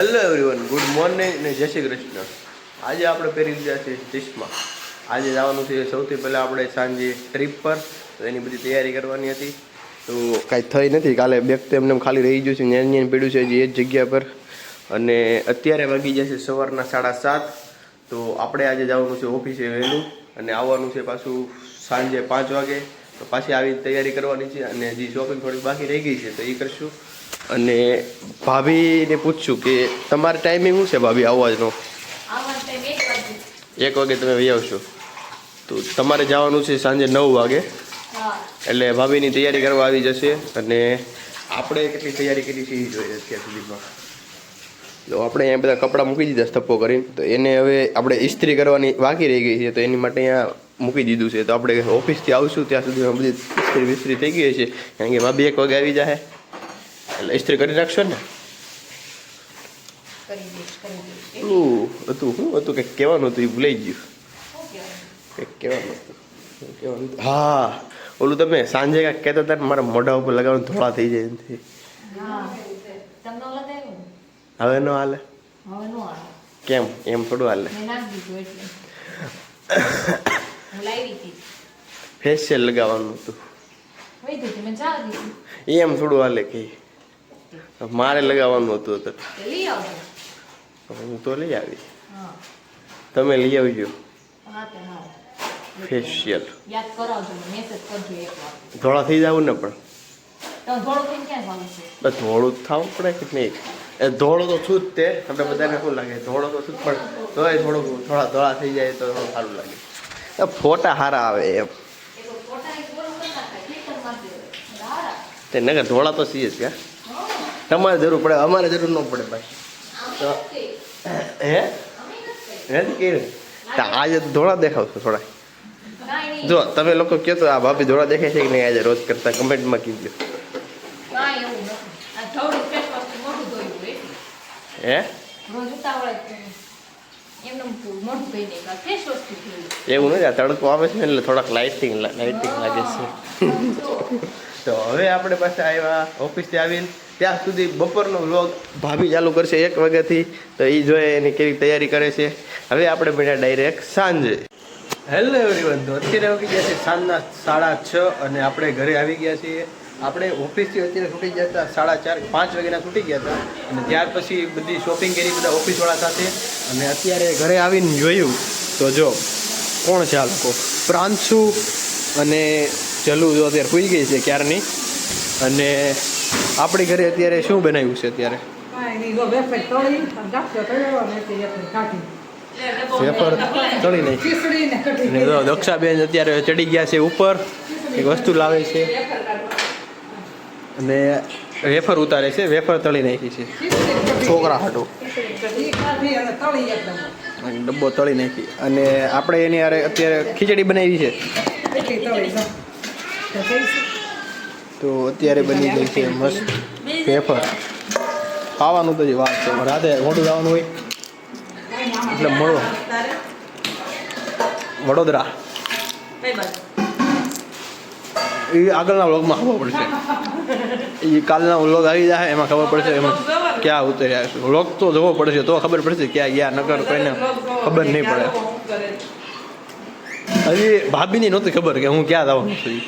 Hello everyone, good morning ને જય શ્રી કૃષ્ણ. આજે આપણે પહેરી લીધા છે ચશ્મા. આજે જવાનું છે સૌથી પહેલાં આપણે સાંજે ટ્રીપ પર, તો એની બધી તૈયારી કરવાની હતી. તો કાંઈ થઈ નથી. કાલે બેગ તો એમને ખાલી રહી ગયું છે, ન્યાન પડ્યું છે હજી એ જ જગ્યા પર. અને અત્યારે વાગી જશે સવારના 7:30. તો આપણે આજે જવાનું છે ઓફિસે વહેલું, અને આવવાનું છે પાછું સાંજે 5 વાગે. તો પાછી આવી તૈયારી કરવાની છે, અને હજી શોપિંગ થોડી બાકી રહી ગઈ છે તો એ કરશું. અને ભાભીને પૂછશું કે તમારે ટાઈમિંગ શું છે ભાભી આવવાનો? 1 વાગે તમે વહી આવશો. તો તમારે જવાનું છે સાંજે 9 વાગે. એટલે ભાભીની તૈયારી કરવા આવી જશે. અને આપણે કેટલી તૈયારી કરી છે એ જોઈએ અત્યાર સુધીમાં. તો આપણે અહીંયા બધા કપડાં મૂકી દીધા સ્તપ્પો કરીને. તો એને હવે આપણે ઇસ્ત્રી કરવાની બાકી રહી ગઈ છે, તો એની માટે અહીંયા મૂકી દીધું છે. તો આપણે ઓફિસથી આવશું ત્યાં સુધીમાં બધી ઇસ્ત્રી વિસ્ત્રી થઈ ગઈ છે, કારણ કે ભાભી 1 વાગે આવી જાય. એટલે ઇસ્ત્રી કરી નાખશો ને? હતું કંઈક કહેવાનું હતું, એ ભૂલાઈ ગયું. કંઈક કહેવાનું હતું. હા, ઓલું તમે સાંજે કાંઈક કહેતા હતા ને મારા મોઢા ઉપર લગાવવાનું ધોળા થઈ જાય એમથી. હવે ન હાલે? કેમ? એમ થોડું હાલે. ફેશિયલ લગાવવાનું હતું, એમ થોડું હાલે કે મારે લગાવવાનું હતું. હું તો લઈ આવી, તમે લઈ આવજો ફેશિયલ. ધોળા થઈ જવું ને, પણ ધોળું જ થવું પડે કે નહીં? એ ધોળો તો છું જ તે, તમને બધાને શું લાગે ધોળો તો છું જ, પણ તોય થોડા ધોળા થઈ જાય તો થોડું સારું લાગે. ફોટા સારા આવે એમ. તે નગર ધોળા તો છીએ જ. ક્યાં તમારે જરૂર પડે, અમારે જરૂર ન પડે ભાઈ. તો હે કે આજે ધોળા દેખાવશો થોડા? જો તમે લોકો કહો તો આ ભાભી ધોળા દેખાય છે કે નહીં આજે રોજ કરતા, કમેન્ટમાં કીધું. હે એવું નથી, આ તડકો આવે છે ને એટલે થોડાક લાઇટિંગ લાગે છે. તો હવે આપણે પાસે આવ્યા ઓફિસથી આવીને, ત્યાં સુધી બપોરનો વ્લોગ ભાભી ચાલુ કરશે 1 વાગ્યાથી. તો એ જોઈએ એની કેવી તૈયારી કરે છે. હવે આપણે મળ્યા ડાયરેક્ટ સાંજે. હેલો એવરીવન, તો અત્યારે આવી ગયા છે સાંજના 6:30, અને આપણે ઘરે આવી ગયા છીએ. આપણે ઓફિસથી અત્યારે છૂટી ગયા હતા 4:30 5 વાગ્યાના છૂટી ગયા હતા. અને ત્યાર પછી બધી શોપિંગ કરી બધા ઓફિસવાળા સાથે. અને અત્યારે ઘરે આવીને જોયું તો જો કોણ છે આ લોકો, પ્રાંશુ અને ચલુ જો અત્યારે સૂઈ ગઈ છે ક્યારની. અને આપણી ઘરે અત્યારે શું બનાવ્યું છે? અત્યારે વેફર તળી નાખી. અને દક્ષાબેન અત્યારે ચડી ગયા છે ઉપર, એક વસ્તુ લાવે છે અને વેફર ઉતારે છે. વેફર તળી નાખી છે છોકરા હાટું, ડબ્બો તળી નાખી. અને આપણે એની હારે અત્યારે ખીચડી બનાવી છે. તો અત્યારે બની ગઈ છે મસ્ત વેફર. ખાવાનું તો જ વાત છે, રાતે મોટું જવાનું હોય એટલે મળો વડોદરા. એ આગળના વ્લોગમાં ખબર પડશે, એ કાલના વ્લોગ આવી જાય એમાં ખબર પડશે એમાં ક્યાં ઉતર્યા છે. વ્લોગ તો જોવો પડશે તો ખબર પડશે ક્યાં ગયા, નકર કોઈને ખબર નહીં પડે. હજી ભાભીની નહોતી ખબર કે હું ક્યાં જવાનું છું.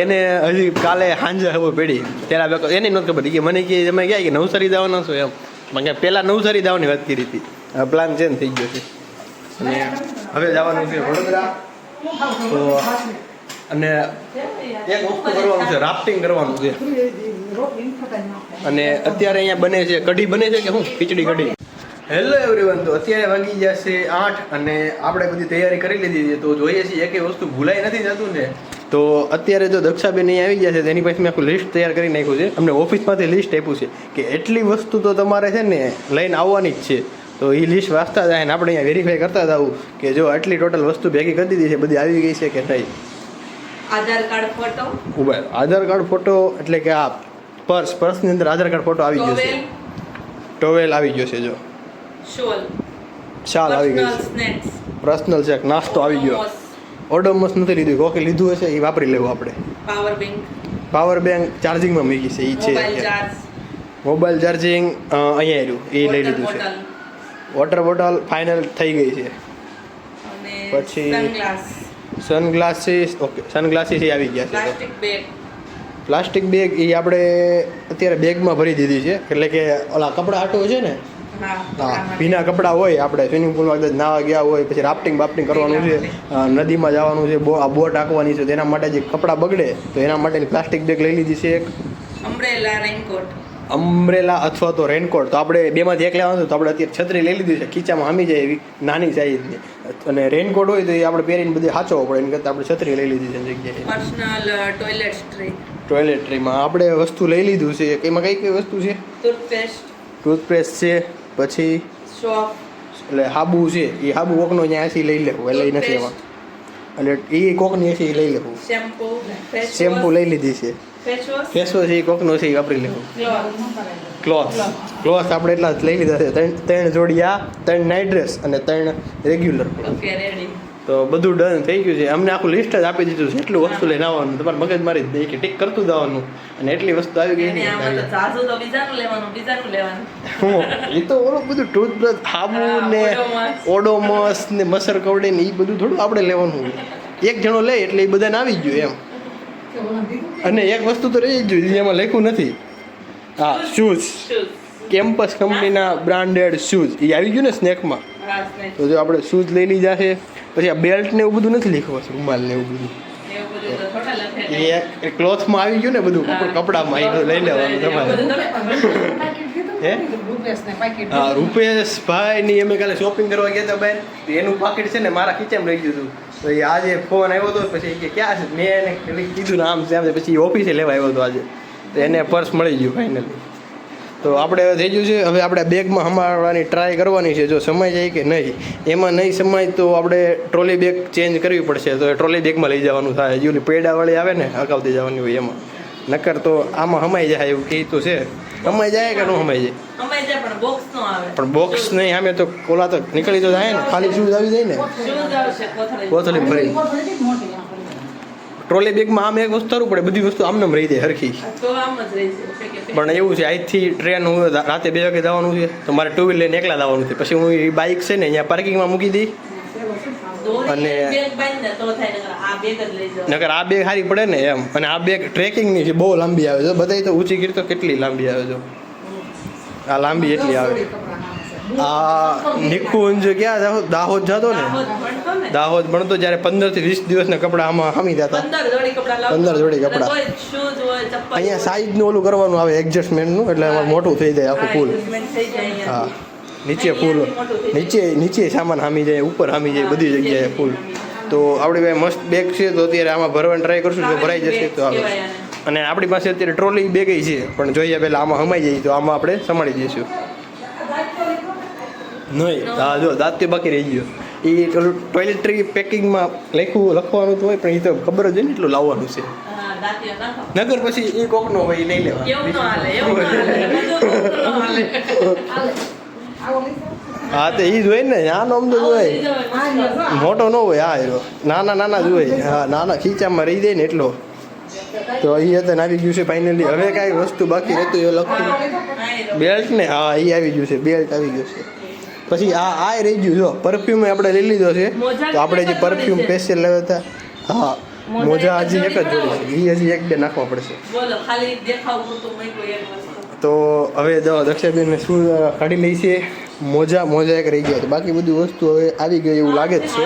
એને હજી કાલે સાંજે ખબર પડી. ત્યારે એની નહોતી ખબર કે મને કે તમે ક્યાં કે નવસારી જવાના છો એમ. મને પહેલાં નવસારી જવાની વાત કરી હતી, પ્લાન ચેન્જ થઈ ગયો છે. અને હવે જવાનું છે વડોદરા. તો અને એક વસ્તુ કરવાનું છે, રાફ્ટિંગ કરવાનું છે. અને અત્યારે અહીંયા બને છે કઢી બને છે કે શું, ખીચડી કઢી. હેલો એવરીવન, તો અત્યારે વાગી જશે 8, અને આપણે બધી તૈયારી કરી લીધી છે. તો જોઈએ છીએ એકે વસ્તુ ભૂલાઈ નથી જતું ને. તો અત્યારે જો દક્ષાબેન અહીં આવી ગયા છે, તેની પાસે મેં આખું લિસ્ટ તૈયાર કરી નાખ્યું છે. અમને ઓફિસમાંથી લિસ્ટ આપ્યું છે કે એટલી વસ્તુ તો તમારે છે ને લઈને આવવાની જ છે. તો એ લિસ્ટ વાંચતા જાય ને આપણે અહીંયા વેરીફાઈ કરતા જવું કે જો આટલી ટોટલ વસ્તુ ભેગી કરી દીધી છે, બધી આવી ગઈ છે કે નહીં. આધાર કાર્ડ ફોટો, આધાર કાર્ડ ફોટો એટલે કે આ પર્સની અંદર આધાર કાર્ડ ફોટો આવી ગયો છે. ટોવેલ આવી ગયો છે, જો શાલ આવી ગઈ છે. પર્સનલ ચેક, નાસ્તો આવી ગયો. ઓડોમસ નથી લીધું, કોકે લીધું હશે એ વાપરી લેવું આપણે. પાવર બેંક ચાર્જિંગમાં મૂકી છે એ છે. મોબાઈલ ચાર્જિંગ અહીંયા રહ્યું એ લઈ લીધું છે. વોટર બોટલ ફાઇનલ થઈ ગઈ છે. પછી સનગ્લાસીસ ઓકે સનગ્લાસીસ એ આવી ગયા છે. પ્લાસ્ટિક બેગ એ આપણે અત્યારે બેગમાં ભરી દીધી છે એટલે કે ઓલા કપડાં આટો છે ને હા ભીના કપડાં હોય આપણે સ્વિમિંગ પુલમાં કદાચ નાવા ગયા હોય પછી રાફ્ટિંગ બાફ્ટિંગ કરવાનું છે નદીમાં જવાનું છે આ બોટ હાંકવાની છે તો એના માટે જે કપડાં બગડે તો એના માટેની પ્લાસ્ટિક બેગ લઈ લીધી છે. એક અમ્બ્રેલા અથવા તો રેનકોટ તો આપણે બેમાંથી એક લેવાનું તો આપણે અત્યારે છત્રી લઈ લીધી છે ખીચામાં હામી જાય એવી નાની સાઈઝની અને રેનકોટ હોય તો એ આપણે પહેરીને બધી સાચવવો પડે એની કરતાં આપણે છત્રી લઈ લીધી છે જગ્યાએ. પર્સનલ ટોયલેટ ટ્રીમાં આપણે વસ્તુ લઈ લીધું છે. એમાં કઈ કઈ વસ્તુ છે? ટૂથપેસ્ટ છે પછી એટલે હાબુ છે એ હાબુ કોકનો ત્યાં એસી લઈ લેવું એટલે એ નથી એમાં એટલે એ કોકની એસી લઈ લેવું. શેમ્પુ લઈ લીધી છે. ફેસવોશ એ કોકનો છે એ વાપરી લેવું. ક્લોથ આપણે એટલા જ લઈ લીધા છે. ત્રણ જોડી આ 3 નાઇટ ડ્રેસ અને 3 રેગ્યુલર. તો બધું ડન થઈ ગયું છે. અમને આખું લિસ્ટ જ આપી દીધું છે એટલું વસ્તુ લઈને આવવાનું તમારે મગજ મારી દે કે ટીક કરતું જવાનું અને એટલી વસ્તુ આવી ગઈ એ તો ઓલું બધું ટૂથબ્રશ હાબુ ને ઓડોમસ ને મસર કવડે ને એ બધું થોડું આપણે લેવાનું એક જણો લે એટલે એ બધાને આવી ગયું એમ. અને એક વસ્તુ તો રહી જ જોઈએ એમાં લખ્યું નથી હા શૂઝ કેમ્પસ કંપનીના બ્રાન્ડેડ શૂઝ એ આવી ગયું ને સ્નેકમાં તો જો આપણે શૂઝ લઈ લીધા છે. પછી આ બેલ્ટ ને એવું બધું નથી લખ્યું છે રૂમાલ ને એવું બધું એ ક્લોથમાં આવી ગયું ને બધું કપડામાં એ લઈ લેવાનું તમારે. હે હા રૂપેશભાઈ ની અમે કાલે શોપિંગ કરવા ગયા હતા બેન એનું પાકીટ છે ને મારા ખીચામાં રહી ગયું હતું તો એ આજે ફોન આવ્યો હતો પછી કે ક્યાં છે મેં એને કીધું ને આમ છે આમ છે પછી ઓફિસે લેવા આવ્યો હતો આજે તો એને પર્સ મળી ગયું ફાઇનલી. તો આપણે થઈ ગયું છે હવે આપણે બેગમાં હમાડવાની ટ્રાય કરવાની છે જો સમય જાય કે નહીં. એમાં નહીં સમય તો આપણે ટ્રોલી બેગ ચેન્જ કરવી પડશે તો ટ્રોલી બેગમાં લઈ જવાનું થાય. હજુ પેડાવાળી આવે ને અગાઉથી જવાની હોય એમાં નકર તો આમાં હમાઈ જાય એવું કહે તો છે. હમાઈ જાય કે ન હમાઈ જાય પણ બોક્સ નહીં સામે તો કોલા તો નીકળી તો જાય ને ખાલી શૂઝ આવી જાય ને કોથળી ભરી. ટ્રોલી બેગમાં આમ એક વસ્તુ કરવું પડે બધી વસ્તુ આમને રહી જાય હરખી પણ એવું છે આજથી ટ્રેન હું રાતે 2 વાગે જવાનું છે તો મારે 2 વ્હીલર લઈને એકલા જવાનું છે પછી હું એ બાઇક છે ને અહીંયા પાર્કિંગમાં મૂકી દઈ અને નકર આ બેગ સારી પડે ને એમ. અને આ બેગ ટ્રેકિંગની છે બહુ લાંબી આવે છે બધા તો ઊંચી ગીર તો કેટલી લાંબી આવે છે આ લાંબી એટલી આવે. આ નિકુંજ ક્યાં દાહોદ જતો ને દાહોદ ભણતો જ્યારે 15 થી 20 દિવસના કપડા આમાં હામી જતા 15 જોડી કપડા. અહીંયા સાઈઝનું ઓલું કરવાનું આવે એડજસ્ટમેન્ટનું એટલે એમાં મોટું થઈ જાય આખું ફૂલ. હા નીચે ફૂલ નીચે સામાન હામી જાય ઉપર હામી જાય બધી જગ્યાએ ફૂલ. તો આપણી પાસે મસ્ત બેગ છે તો અત્યારે આમાં ભરવાની ટ્રાય કરશું જો ભરાઈ જશે તો આવે. અને આપણી પાસે અત્યારે ટ્રોલી બેગ છે પણ જોઈએ પહેલાં આમાં હમાઈ જાય તો આમાં આપણે સંભાળી દઈશું. નહીં હા જો દાંત બાકી રહી ગયો એ ટોયલેટરી પેકિંગમાં લખવાનું તો હોય પણ એ તો ખબર જ હોય ને એટલું લાવવાનું છે નગર પછી એ કોકનો હોય લઈ લેવા. હા તો એ જ હોય ને નાનો અમદો જ હોય મોટો ન હોય. હા એરો નાના જ હોય. હા નાના ખીચામાં રહી જાય ને એટલો. તો એ અત્યારે આવી ગયું છે ફાઇનલી. હવે કાંઈ વસ્તુ બાકી રહેતું એ લખતું બેલ્ટ ને હા એ આવી ગયું છે બેલ્ટ આવી ગયું છે. પછી આ રહી ગયું જો પરફ્યુમ આપણે લઈ લીધો છે તો આપણે જે પરફ્યુમ સ્પેશિયલ લેવા હતા હા મોજા હજી એક જ જોડી છે એ હજી 1-2 નાખવા પડશે. તો હવે દક્ષાબેનને શું કાઢી લઈ છે મોજા એક રહી ગયા તો બાકી બધી વસ્તુ હવે આવી ગઈ એવું લાગે જ છે.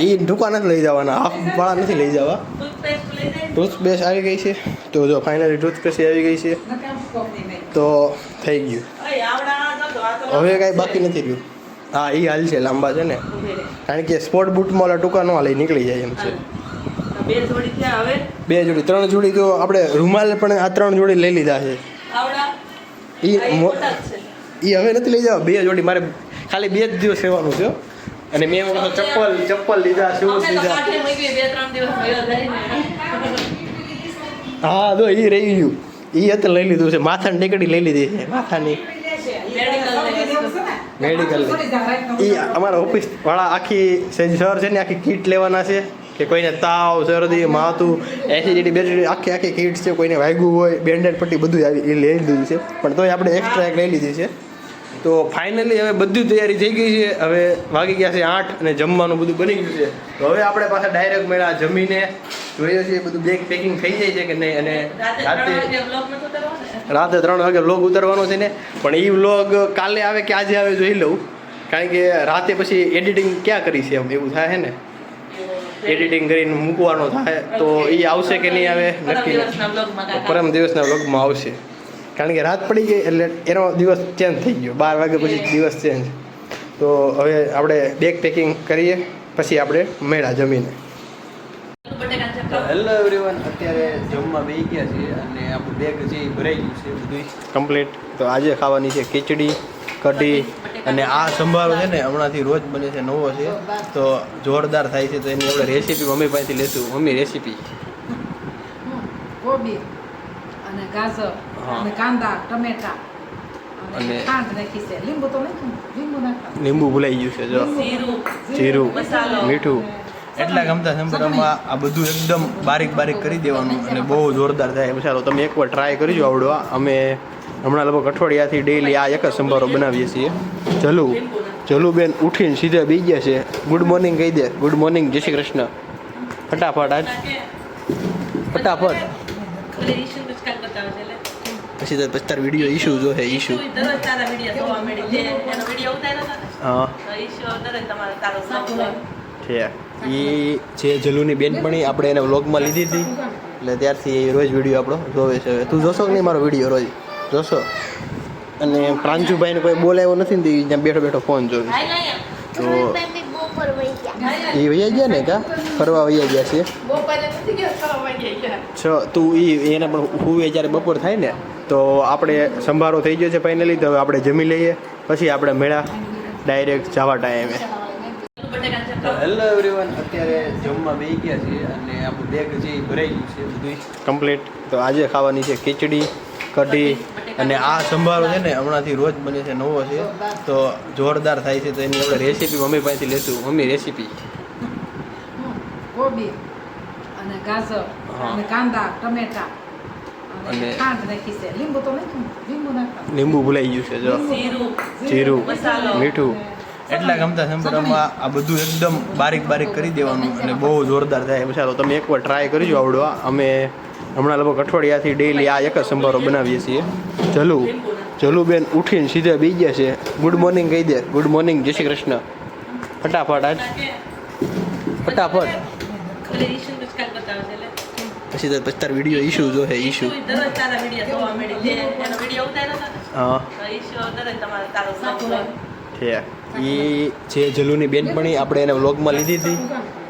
એ દુકાન જ લઈ જવાના હાફ વાળા નથી લઈ જવા. ટૂથપેસ્ટ આવી ગઈ છે તો જો ફાઇનલી ટૂથપેસ્ટ આવી ગઈ છે તો થઈ ગયું. હવે કાંઈ બાકી નથી રહ્યું. હા એ હાલ છે લાંબા છે ને કારણ કે સ્પોર્ટ બૂટમાં ઓલા ટૂંકા ન લઈ નીકળી જાય એમ છે. 2 જોડી 3 જોડી તો આપણે રૂમાલ પણ આ 3 જોડી લઈ લીધા છે. એ હવે નથી લઈ જવા 2 જોડી મારે ખાલી 2 જ દિવસ રહેવાનું છે. અને મેં ચપ્પલ લીધા શૂઝ લીધા. હા તો એ રહી ગયું એ અત્યારે લઈ લીધું છે. માથાની ટેકડી લઈ લીધી છે માથાની મેડિકલ. એ અમારા ઓફિસ વાળા આખી સર છે ને આખી કીટ લેવાના છે કે કોઈને તાવ શરદી માથું એસિડિટી બેસિડિટી આખી કિટ્સ છે, કોઈને વાગ્યું હોય બેન્ડેડ પટ્ટી બધું આવી એ લઈ લીધું છે, પણ તોય આપણે એક્સ્ટ્રા એક લઈ લીધી છે. તો ફાઇનલી હવે બધી તૈયારી થઈ ગઈ છે. હવે વાગી ગયા છે 8 અને જમવાનું બધું બની ગયું છે. તો હવે આપણે પાછા ડાયરેક્ટ મળ્યા જમીને જોઈએ છીએ બધું બેગ પેકિંગ થઈ જાય છે કે નહીં. અને રાતે 3 વાગે વ્લોગ ઉતારવાનો છે ને, પણ એ વ્લોગ કાલે આવે કે આજે આવે જોઈ લઉં, કારણ કે રાતે પછી એડિટિંગ ક્યાં કરી છે એવું થાય છે ને, એડિટિંગ કરીને મૂકવાનો થાય તો એ આવશે કે નહીં આવે નક્કી. પરમ દિવસના વ્લોગમાં આવશે, કારણ કે રાત પડી ગઈ એટલે એનો દિવસ ચેન્જ થઈ ગયો. 12 વાગે પછી દિવસ ચેન્જ. તો હવે આપણે બેગ પેકિંગ કરીએ પછી આપણે મેળા જમીને. હેલો એવરીવન, અત્યારે જમવા બેસી ગયા છીએ અને આપણું બેગ છે એ ભરાઈ ગયું છે બધું કમ્પ્લીટ. તો આજે ખાવાની છે ખીચડી કઢી અને આ સંભારો છે ને હમણાંથી રોજ બને છે, નવો છે તો જોરદાર થાય છે. તો એની આપણે રેસીપી મમ્મી પાસેથી લેશું. મમ્મી રેસીપી કોબી અને ગાજર અને કાંદા ટમેટા અને ખાંડ નાખી છે, લીંબુ તો નાખ્યું, લીંબુ ભૂલાઈ ગયું છે, જો જીરું મીઠું એટલા ગમતા સંભારમાં આ બધું એકદમ બારીક કરી દેવાનું અને બહુ જોરદાર થાય. ચાલો તમે એકવાર ટ્રાય કરજો આવડવા. અમે હમણાં લગભગ અઠવાડિયાથી ડેઈલી આ એક જ સંભારો બનાવીએ છીએ. જલુબેન ઉઠીને સીધા બી ગયા છે. ગુડ મોર્નિંગ કહી દે. ગુડ મોર્નિંગ, જય શ્રી કૃષ્ણ. ફટાફટ આજ ફટાફટ. પછી તો પછી તાર વિડીયો ઇશ્યુ જો હે ઇશ્યુ. હા છે એ છે જલુની બેનપણી. આપણે એને વ્લોગમાં લીધી હતી એટલે ત્યારથી એ રોજ વિડીયો આપણો જોવે છે. તું જોશો કે નહીં મારો વિડીયો? રોજ જોશો. અને પ્રાંશુભાઈને કોઈ બોલાવ્યો નથી ને, ત્યાં બેઠો ફોન જોવે. તો એ વૈયા ગયા ને કા ફરવા વૈયા ગયા છે. તું એને પણ હુવે જ્યારે બપોર થાય ને તો આપણે સંભારો થઈ ગયો છે ફાઇનલી. તો હવે આપણે જમી લઈએ પછી આપણે મેળા ડાયરેક્ટ જવા ટાઈમે. હેલો એવરીવન, અત્યારે જમવા બેસી ગયા છીએ અને આપણું બેગ છે એ ભરાઈ ગયું છે બધું કમ્પ્લીટ. તો આજે ખાવાની છે ખીચડી કઢી અને આ સંભારો છે ને હમણાંથી રોજ બને છે, નવો છે તો જોરદાર થાય છે. તો એની આપણે રેસીપી મમ્મી પાસેથી લેશું. મમ્મી રેસીપી કોબી અને ગાજર અને કાંદા ટમેટા અને ખાંડ નાખી છે, લીંબુ તો નાખ્યું, લીંબુ ભૂલાઈ ગયું છે, જો જીરું મીઠું એટલા ગમતા સંભારમાં આ બધું એકદમ બારીક કરી દેવાનું અને બહુ જોરદાર થાય. ચાલો તમે એકવાર ટ્રાય કરજો આવડવા. અમે હમણાં લગભગ અઠવાડિયાથી ડેઈલી આ એક જ સંભારો બનાવીએ છીએ. જલુબેન ઉઠીને સીધા બી ગયા છે. ગુડ મોર્નિંગ કહી દે. ગુડ મોર્નિંગ, જય શ્રી કૃષ્ણ. ફટાફટ આજ ફટાફટ. પછી તો પછી તાર વિડીયો ઇશ્યુ જો હે ઇશ્યુ. હા છે એ છે જલુની બેનપણી. આપણે એને વ્લોગમાં લીધી હતી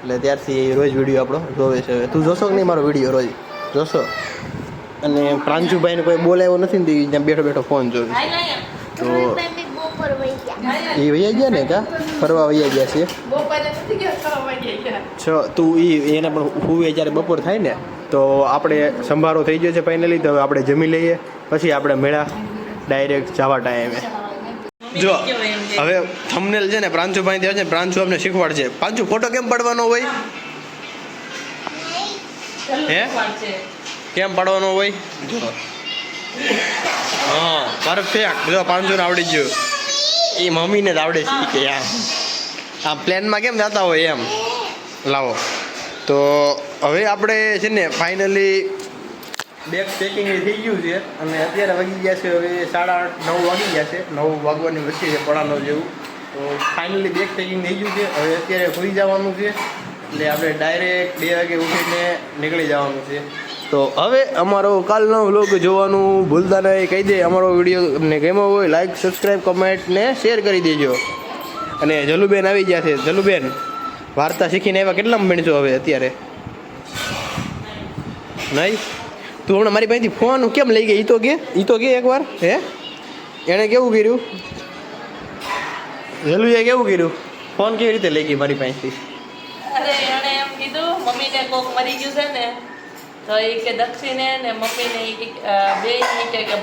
એટલે ત્યારથી એ રોજ વિડીયો આપણો જોવે છે. તું જોશો કે નહીં મારો વિડીયો? રોજ જોશો. અને પ્રાંશુભાઈને કોઈ બોલાવ્યો નથી ને, ત્યાં બેઠો ફોન જોવે. તો એ વૈયા ગયા ને કા ફરવા વૈયા ગયા છે. તું એને પણ હુવે જ્યારે બપોર થાય ને તો આપણે સંભારો થઈ ગયો છે ફાઇનલી. તો હવે આપણે જમી લઈએ પછી આપણે મેળા ડાયરેક્ટ જવા ટાઈમે. જો હવે થંબનેલ છે ને પ્રાંશુભાઈ ત્યાં છે ને, પ્રાંશુ અમને શીખવાડશે. પ્રાંશુ ફોટો કેમ પાડવાનો હોય? હે કેમ પાડવાનો હોય? જો હા પરફેક્ટ. જો પ્રાંશુને આવડી ગયું. એ મમ્મીને જ આવડે છે કે આ પ્લેનમાં કેમ જતા હોય એમ. લાવો તો હવે આપણે છે ને ફાઇનલી બેગ પેકિંગ થઈ ગયું છે અને અત્યારે વાગી ગયા છે હવે 8:30 9 વાગી ગયા છે. 9 વાગવાની વચ્ચે છે, 9:15 જેવું. તો ફાઇનલી બેગ પેકિંગ થઈ ગયું છે. હવે અત્યારે સુઈ જવાનું છે એટલે આપણે ડાયરેક્ટ 2 વાગે ઉઠીને નીકળી જવાનું છે. તો હવે અમારો કાલનો વ્લોગ જોવાનું ભૂલતા નહીં. કહી દે અમારો વિડીયો તમને ગમ્યો હોય લાઈક સબસ્ક્રાઈબ કમેન્ટ ને શેર કરી દેજો. અને જલુબેન આવી ગયા છે. જલુબેન વાર્તા શીખીને આવ્યા. કેટલામાં ભણશો હવે અત્યારે? નહીં તું હમણાં મારી પાસેથી ફોન કેમ લઈ ગઈ? ઈ તો કે એકવાર હે એણે કેવું કર્યું? જલુએ કેવું કર્યું? ફોન કેવી રીતે લઈ ગઈ મારી પાસેથી? અરે એણે એમ કીધું મમ્મીને કોક મરી ગયું છે ને, તો એ કે દક્ષિણે ને મમ્મીને બે કે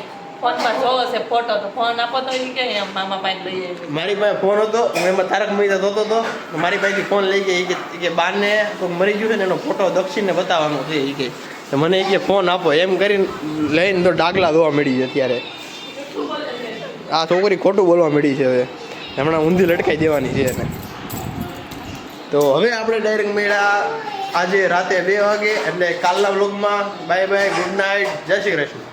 ફોનમાં જોવો છે ફોટો તો ફોન આપો તો ઈ કે એમ મામા પાસે લઈ આવી. મારી પાસે ફોન હતો હું એમાં તારક મહેતા જોતો હતો મારી પાસેથી ફોન લઈ ગઈ કે બાને કોઈક મરી ગયું છે ને એનો ફોટો દક્ષિણને બતાવવાનો છે એ કે તો મને એ કે ફોન આપો એમ કરીને લઈને તો ડાગલા ધોવા મળી છે અત્યારે આ છોકરી ખોટું બોલવા મળી છે હવે હમણાં ઊંધી લટકાઈ દેવાની છે એને તો હવે આપણે ડાયરેક્ટ મળ્યા આજે રાતે 2 વાગે એટલે કાલના વ્લોગમાં બાય બાય ગુડ નાઇટ જય શ્રી કૃષ્ણ.